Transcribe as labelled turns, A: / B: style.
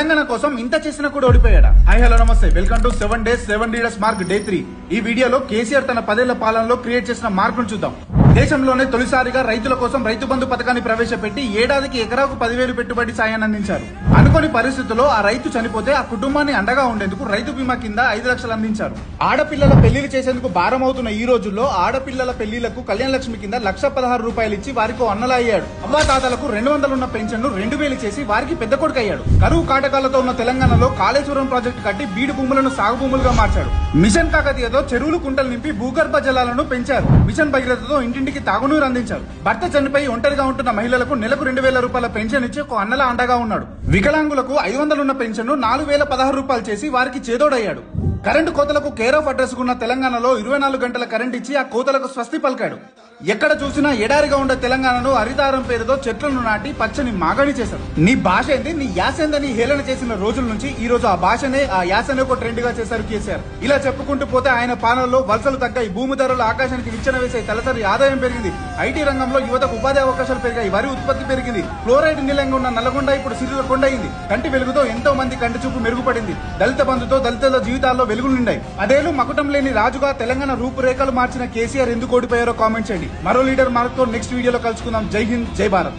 A: తెలంగాణ కోసం ఇంత చేసినా కూడా ఓడిపోయాడా? హాయ్ హలో నమస్తే, welcome to 7 days 7 leaders mark day 3. ఈ వీడియోలో కేసీఆర్ తన 10 ఏళ్ల పాలనలో క్రియేట్ చేసిన మార్పును చూద్దాం. దేశంలోనే తొలిసారిగా రైతుల కోసం రైతు బంధు పథకాన్ని ప్రవేశపెట్టి ఏడాదికి ఎకరాకు 10,000 పెట్టుబడి సాయాన్ని అందించారు. అనుకోని పరిస్థితుల్లో ఆ రైతు చనిపోతే ఆ కుటుంబాన్ని అండగా ఉండేందుకు రైతు బీమా కింద 5 లక్షలు అందించారు. ఆడపిల్లల పెళ్లిలు చేసేందుకు భారం అవుతున్న ఈ రోజుల్లో ఆడపిల్లల పెళ్లిలకు కళ్యాణ లక్ష్మి కింద 1,16 రూపాయలు ఇచ్చి వారికి అన్నలా అయ్యాడు. అవ్వాతాతలకు 200 ఉన్న పెన్షన్ ను 2,000 చేసి వారికి పెద్ద కొడుకు అయ్యాడు. కరువు కాటకాలతో ఉన్న తెలంగాణలో కాళేశ్వరం ప్రాజెక్టు కట్టి బీడు భూములను సాగు భూములుగా మార్చాడు. మిషన్ కాకతీయతో చెరువులు కుంటలు నింపి భూగర్భ జలాలను పెంచారు. మిషన్ భగీరథతో ఇంటింటికి తాగునీరు అందించారు. భర్త చనిపోయి ఒంటరిగా ఉంటున్న మహిళలకు నెలకు 2,000 రూపాయల పెన్షన్ ఇచ్చి ఒక అన్నలా అండగా ఉన్నాడు. వికలాంగులకు 500 ఉన్న పెన్షన్ ను 4,016 రూపాయలు చేసి వారికి చేదోడయ్యాడు. కరెంటు కోతలకు కేర్ ఆఫ్ అడ్రస్ ఉన్న తెలంగాణలో 24 గంటల కరెంట్ ఇచ్చి ఆ కోతలకు స్వస్తి పలికాడు. ఎక్కడ చూసినా ఎడారిగా ఉండే తెలంగాణను హరితారం పేరుతో చెట్లను నాటి పచ్చని మాగని చేశారు. నీ భాష ఏంది, నీ యాస ఏందని హేళన చేసిన రోజుల నుంచి ఈ రోజు ఆ భాషనే ఆ యాసనే ఒక ట్రెండ్ గా చేశారు కేసీఆర్. ఇలా చెప్పుకుంటూ పోతే ఆయన పాలనలో వలసలు తగ్గాయి, భూమి ధరలు ఆకాశానికి విచ్చన వేసాయి, తలసరి ఆదాయం పెరిగింది, ఐటీ రంగంలో యువతకు ఉపాధి అవకాశాలు పెరిగాయి, వరి ఉత్పత్తి పెరిగింది, ఫ్లోరైడ్ నిలయంగా ఉన్న నల్లగొండ ఇప్పుడు సిరికొండ అయింది, కంటి వెలుగుతో ఎంతో మంది కంటి చూపు మెరుగుపడింది, దళిత బంధుతో దళితుల జీవితాల్లో వెలుగులు నిండాయి. అదేలు మకుటం లేని రాజుగా తెలంగాణ రూపురేఖలు మార్చిన కేసీఆర్ ఎందుకు ఓడిపోయారో కామెంట్ చేయండి. మరో లీడర్ మార్క్ తో నెక్స్ట్ వీడియోలో కలుసుకుందాం. జై హింద్, జై భారత్.